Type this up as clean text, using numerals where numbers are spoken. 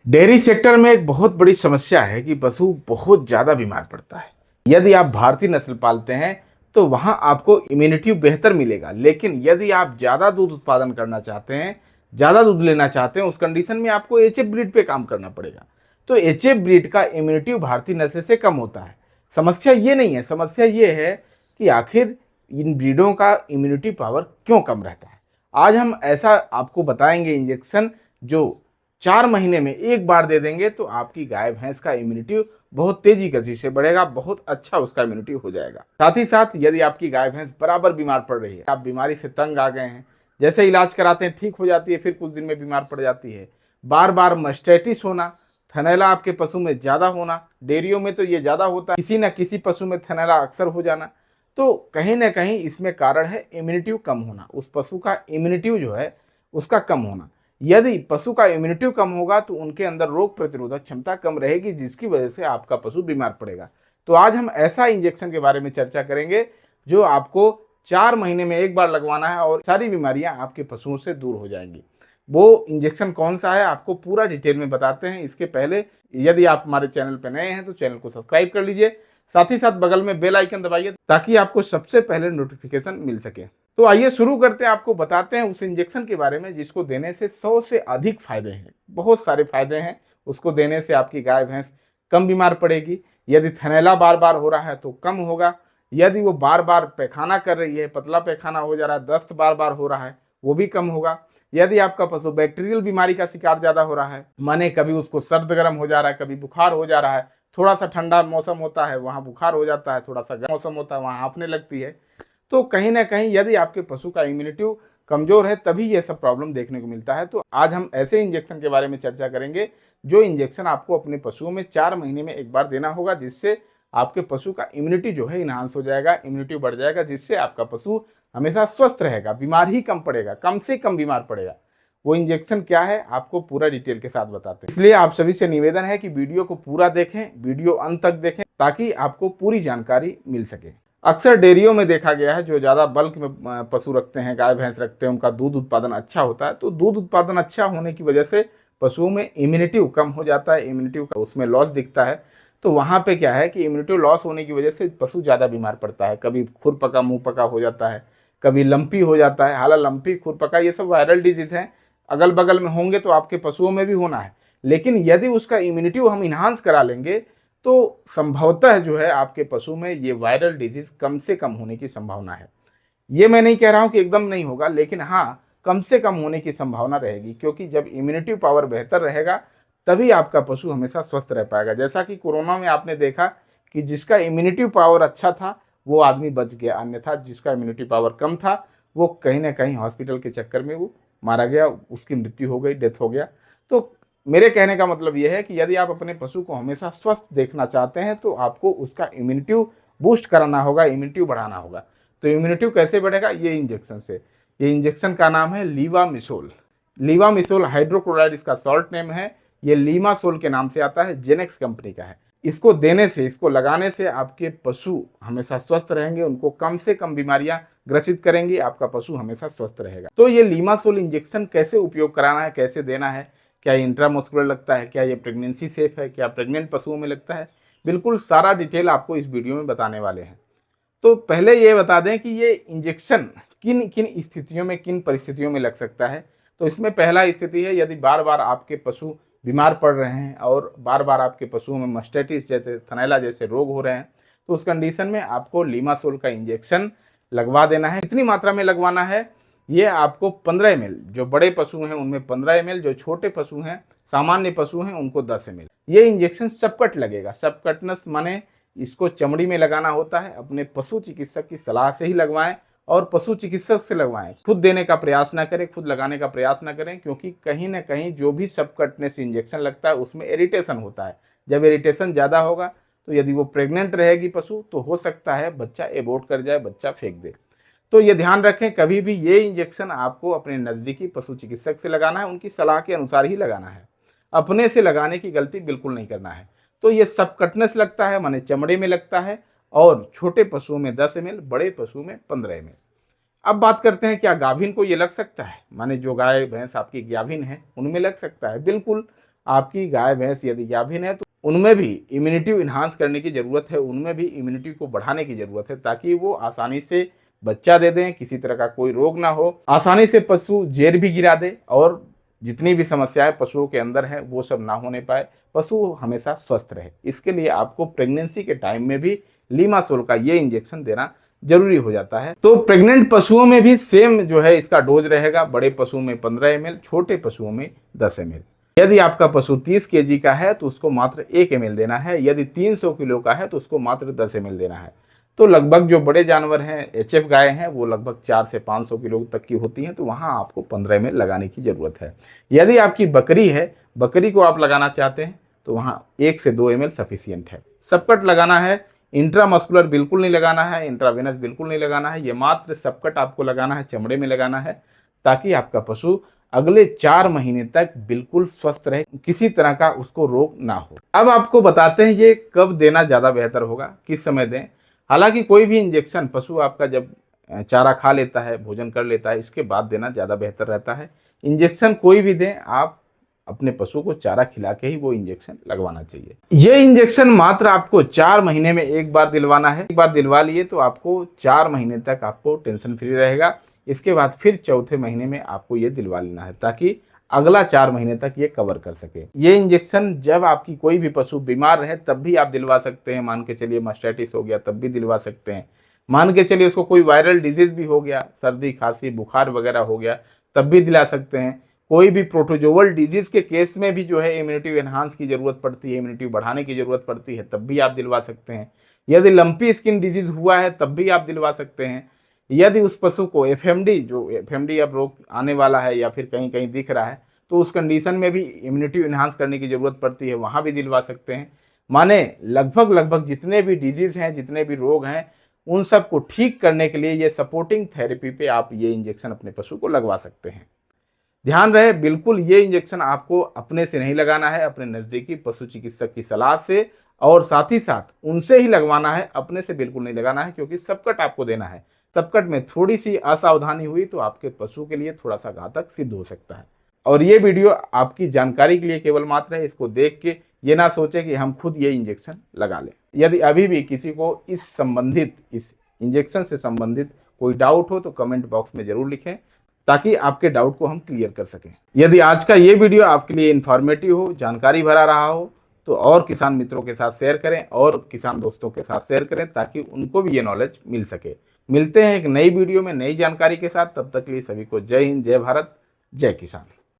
Dairy sector में एक बहुत बड़ी समस्या है कि पशु बहुत ज़्यादा बीमार पड़ता है। यदि आप भारतीय नस्ल पालते हैं तो वहां आपको इम्यूनिटी बेहतर मिलेगा, लेकिन यदि आप ज़्यादा दूध उत्पादन करना चाहते हैं, ज़्यादा दूध लेना चाहते हैं, उस कंडीशन में आपको एचएफ ब्रीड पे काम करना पड़ेगा। तो एचएफ ब्रीड का इम्यूनिटी भारतीय नस्ल से कम होता है। समस्या ये नहीं है, समस्या ये है कि आखिर इन ब्रीडों का इम्यूनिटी पावर क्यों कम रहता है। आज हम ऐसा आपको बताएंगे इंजेक्शन जो 4 महीने में एक बार दे देंगे तो आपकी गाय भैंस का इम्यूनिटी बहुत तेजी गति से बढ़ेगा, बहुत अच्छा उसका इम्यूनिटी हो जाएगा। साथ ही साथ यदि आपकी गाय भैंस बराबर बीमार पड़ रही है, आप बीमारी से तंग आ गए हैं, जैसे इलाज कराते हैं ठीक हो जाती है, फिर कुछ दिन में बीमार पड़ जाती है, बार बार मस्टैटिस होना, थनैला आपके पशु में ज़्यादा होना, डेयरियों में तो ये ज़्यादा होता है, किसी न किसी पशु में थनैला अक्सर हो जाना, तो कहीं ना कहीं इसमें कारण है इम्यूनिटी कम होना, उस पशु का इम्यूनिटी जो है उसका कम होना। यदि पशु का इम्यूनिटी कम होगा तो उनके अंदर रोग प्रतिरोधक क्षमता कम रहेगी, जिसकी वजह से आपका पशु बीमार पड़ेगा। तो आज हम ऐसा इंजेक्शन के बारे में चर्चा करेंगे जो आपको 4 महीने में एक बार लगवाना है और सारी बीमारियां आपके पशुओं से दूर हो जाएंगी। वो इंजेक्शन कौन सा है आपको पूरा डिटेल में बताते हैं। इसके पहले यदि आप हमारे चैनल पर नए हैं तो चैनल को सब्सक्राइब कर लीजिए, साथ ही साथ बगल में बेल आइकन दबाइए ताकि आपको सबसे पहले नोटिफिकेशन मिल सके। तो आइए शुरू करते हैं, आपको बताते हैं उस इंजेक्शन के बारे में जिसको देने से 100 से अधिक फायदे हैं, बहुत सारे फायदे हैं। उसको देने से आपकी गाय भैंस कम बीमार पड़ेगी। यदि थनैला बार बार हो रहा है तो कम होगा। यदि वो बार बार पैखाना कर रही है, पतला पैखाना हो जा रहा है, दस्त बार बार हो रहा है, वो भी कम होगा। यदि आपका पशु बैक्टीरियल बीमारी का शिकार ज़्यादा हो रहा है, माने कभी उसको सर्द गर्म हो जा रहा है, कभी बुखार हो जा रहा है, थोड़ा सा ठंडा मौसम होता है वहाँ बुखार हो जाता है, थोड़ा सा गर्म मौसम होता है वहाँ हाँफने लगती है, तो कहीं ना कहीं यदि आपके पशु का इम्यूनिटी कमजोर है तभी ये सब प्रॉब्लम देखने को मिलता है। तो आज हम ऐसे इंजेक्शन के बारे में चर्चा करेंगे जो इंजेक्शन आपको अपने पशुओं में 4 महीने में एक बार देना होगा, जिससे आपके पशु का इम्यूनिटी जो है इन्हांस हो जाएगा, इम्यूनिटी बढ़ जाएगा, जिससे आपका पशु हमेशा स्वस्थ रहेगा, बीमार ही कम पड़ेगा, कम से कम बीमार पड़ेगा। वो इंजेक्शन क्या है आपको पूरा डिटेल के साथ बताते हैं, इसलिए आप सभी से निवेदन है कि वीडियो को पूरा देखें, वीडियो अंत तक देखें ताकि आपको पूरी जानकारी मिल सके। अक्सर डेयरियों में देखा गया है जो ज़्यादा बल्क में पशु रखते हैं, गाय भैंस रखते हैं, उनका दूध उत्पादन अच्छा होता है। तो दूध उत्पादन अच्छा होने की वजह से पशुओं में इम्यूनिटी कम हो जाता है, इम्यूनिटी का उसमें लॉस दिखता है। तो वहाँ पे क्या है कि इम्यूनिटी लॉस होने की वजह से पशु ज़्यादा बीमार पड़ता है, कभी खुर पका मुँह पका हो जाता है, कभी लंपी हो जाता है। हालांकि लंपी खुर पका ये सब वायरल डिजीज हैं, अगल बगल में होंगे तो आपके पशुओं में भी होना है, लेकिन यदि उसका इम्यूनिटी हम इन्हांस करा लेंगे तो संभवतः जो है आपके पशु में ये वायरल डिजीज कम से कम होने की संभावना है। ये मैं नहीं कह रहा हूं कि एकदम नहीं होगा, लेकिन हाँ कम से कम होने की संभावना रहेगी, क्योंकि जब इम्यूनिटी पावर बेहतर रहेगा तभी आपका पशु हमेशा स्वस्थ रह पाएगा। जैसा कि कोरोना में आपने देखा कि जिसका इम्यूनिटी पावर अच्छा था वो आदमी बच गया, अन्यथा जिसका इम्यूनिटी पावर कम था वो कहीं ना कहीं हॉस्पिटल के चक्कर में वो मारा गया, उसकी मृत्यु हो गई, डेथ हो गया। तो मेरे कहने का मतलब यह है कि यदि आप अपने पशु को हमेशा स्वस्थ देखना चाहते हैं तो आपको उसका इम्यूनिटी बूस्ट कराना होगा, इम्यूनिटी बढ़ाना होगा। तो इम्यूनिटी कैसे बढ़ेगा? ये इंजेक्शन से। ये इंजेक्शन का नाम है लीवामिसोल। लीवामिसोल हाइड्रोक्लोराइड इसका सॉल्ट नेम है। ये लीमासोल के नाम से आता है, जेनेक्स कंपनी का है। इसको देने से, इसको लगाने से आपके पशु हमेशा स्वस्थ रहेंगे, उनको कम से कम बीमारियां ग्रसित करेंगी, आपका पशु हमेशा स्वस्थ रहेगा। तो ये लीमासोल इंजेक्शन कैसे उपयोग कराना है, कैसे देना है, क्या ये इंट्रामस्कुलर लगता है, क्या ये प्रेगनेंसी सेफ है, क्या प्रेग्नेंट पशुओं में लगता है, बिल्कुल सारा डिटेल आपको इस वीडियो में बताने वाले हैं। तो पहले ये बता दें कि ये इंजेक्शन किन किन स्थितियों में, किन परिस्थितियों में लग सकता है। तो इसमें पहला स्थिति है यदि बार बार आपके पशु बीमार पड़ रहे हैं और बार बार आपके पशुओं में मस्टैटिस जैसे थनैला जैसे रोग हो रहे हैं, तो उस कंडीशन में आपको लीमासोल का इंजेक्शन लगवा देना है। कितनी मात्रा में लगवाना है? ये आपको 15 ml, जो बड़े पशु हैं उनमें 15 ml, जो छोटे पशु हैं, सामान्य पशु हैं, उनको 10 ml। ये इंजेक्शन सबकट लगेगा। सबकटनेस माने इसको चमड़ी में लगाना होता है। अपने पशु चिकित्सक की सलाह से ही लगवाएं और पशु चिकित्सक से लगवाएं। खुद देने का प्रयास ना करें, खुद लगाने का प्रयास ना करें, क्योंकि कहीं ना कहीं जो भी सबकटनेस इंजेक्शन लगता है उसमें इरिटेशन होता है। जब इरिटेशन ज़्यादा होगा तो यदि वो प्रेग्नेंट रहेगी पशु तो हो सकता है बच्चा एबॉर्ट कर जाए, बच्चा फेंक दे। तो ये ध्यान रखें, कभी भी ये इंजेक्शन आपको अपने नज़दीकी पशु चिकित्सक से लगाना है, उनकी सलाह के अनुसार ही लगाना है। अपने से लगाने की गलती बिल्कुल नहीं करना है। तो ये सबकटनेस लगता है, माने चमड़े में लगता है, और छोटे पशुओं में 10 ml, बड़े पशुओं में 15 ml। अब बात करते हैं क्या गाभिन को ये लग सकता है, माने जो गाय भैंस आपकी गाभिन है उनमें लग सकता है? बिल्कुल, आपकी गाय भैंस यदि गाभिन है तो उनमें भी इम्यूनिटी इन्हांस करने की ज़रूरत है, उनमें भी इम्यूनिटी को बढ़ाने की ज़रूरत है, ताकि वो आसानी से बच्चा दे दें, किसी तरह का कोई रोग ना हो, आसानी से पशु जेर भी गिरा दे और जितनी भी समस्याएं पशुओं के अंदर हैं वो सब ना होने पाए, पशु हमेशा स्वस्थ रहे। इसके लिए आपको प्रेगनेंसी के टाइम में भी लीमासोल का ये इंजेक्शन देना जरूरी हो जाता है। तो प्रेग्नेंट पशुओं में भी सेम जो है इसका डोज रहेगा, बड़े पशुओं में 15 ml, छोटे पशुओं में 10 ml। यदि आपका पशु 30 kg का है तो उसको मात्र 1 ml देना है, यदि 300 किलो का है तो उसको मात्र 10 ml देना है। तो लगभग जो बड़े जानवर हैं, HF गाय हैं, वो लगभग 4 से 500 किलो तक की होती हैं, तो वहाँ आपको 15 ml लगाने की ज़रूरत है। यदि आपकी बकरी है, बकरी को आप लगाना चाहते हैं तो वहाँ 1 से 2 ml सफिशियंट है। सबकट लगाना है, इंट्रामस्कुलर बिल्कुल नहीं लगाना है, इंट्रावेनस बिल्कुल नहीं लगाना है, ये मात्र सबकट आपको लगाना है, चमड़े में लगाना है, ताकि आपका पशु अगले 4 महीने तक बिल्कुल स्वस्थ रहे, किसी तरह का उसको रोग ना हो। अब आपको बताते हैं ये कब देना ज़्यादा बेहतर होगा, किस समय दें। हालांकि कोई भी इंजेक्शन पशु आपका जब चारा खा लेता है, भोजन कर लेता है, इसके बाद देना ज़्यादा बेहतर रहता है। इंजेक्शन कोई भी दें, आप अपने पशु को चारा खिला के ही वो इंजेक्शन लगवाना चाहिए। ये इंजेक्शन मात्र आपको 4 महीने में एक बार दिलवाना है। एक बार दिलवा लिए तो आपको 4 महीने तक आपको टेंशन फ्री रहेगा। इसके बाद फिर चौथे महीने में आपको ये दिलवा लेना है, ताकि अगला 4 महीने तक ये कवर कर सके। ये इंजेक्शन जब आपकी कोई भी पशु बीमार रहे तब भी आप दिलवा सकते हैं। मान के चलिए मास्टाइटिस हो गया तब भी दिलवा सकते हैं। मान के चलिए उसको कोई वायरल डिजीज भी हो गया, सर्दी खांसी बुखार वगैरह हो गया, तब भी दिला सकते हैं। कोई भी प्रोटोजोवल डिजीज के केस में भी जो है इम्यूनिटी एनहांस की जरूरत पड़ती है, इम्यूनिटी बढ़ाने की जरूरत पड़ती है, तब भी आप दिलवा सकते हैं। यदि लंपी स्किन डिजीज हुआ है तब भी आप दिलवा सकते हैं। यदि उस पशु को एफएमडी, जो एफएमडी अब रोग आने वाला है या फिर कहीं कहीं दिख रहा है, तो उस कंडीशन में भी इम्यूनिटी इन्हांस करने की जरूरत पड़ती है, वहाँ भी दिलवा सकते हैं। माने लगभग जितने भी डिजीज हैं, जितने भी रोग हैं, उन सब को ठीक करने के लिए ये सपोर्टिंग थेरेपी पे आप ये इंजेक्शन अपने पशु को लगवा सकते हैं। ध्यान रहे, बिल्कुल ये इंजेक्शन आपको अपने से नहीं लगाना है, अपने नज़दीकी पशु चिकित्सक की सलाह से और साथ ही साथ उनसे ही लगवाना है, अपने से बिल्कुल नहीं लगाना है, क्योंकि सबकट आपको देना है। सबकट में थोड़ी सी असावधानी हुई तो आपके पशु के लिए थोड़ा सा घातक सिद्ध हो सकता है। और ये वीडियो आपकी जानकारी के लिए केवल मात्र है, इसको देख के ये ना सोचे कि हम खुद ये इंजेक्शन लगा लें। यदि अभी भी किसी को इस इंजेक्शन से संबंधित कोई डाउट हो तो कमेंट बॉक्स में जरूर लिखें, ताकि आपके डाउट को हम क्लियर कर सकें। यदि आज का ये वीडियो आपके लिए इन्फॉर्मेटिव हो, जानकारी भरा रहा हो, तो और किसान मित्रों के साथ शेयर करें और किसान दोस्तों के साथ शेयर करें, ताकि उनको भी ये नॉलेज मिल सके। मिलते हैं एक नई वीडियो में नई जानकारी के साथ, तब तक के लिए सभी को जय हिंद, जय भारत, जय किसान।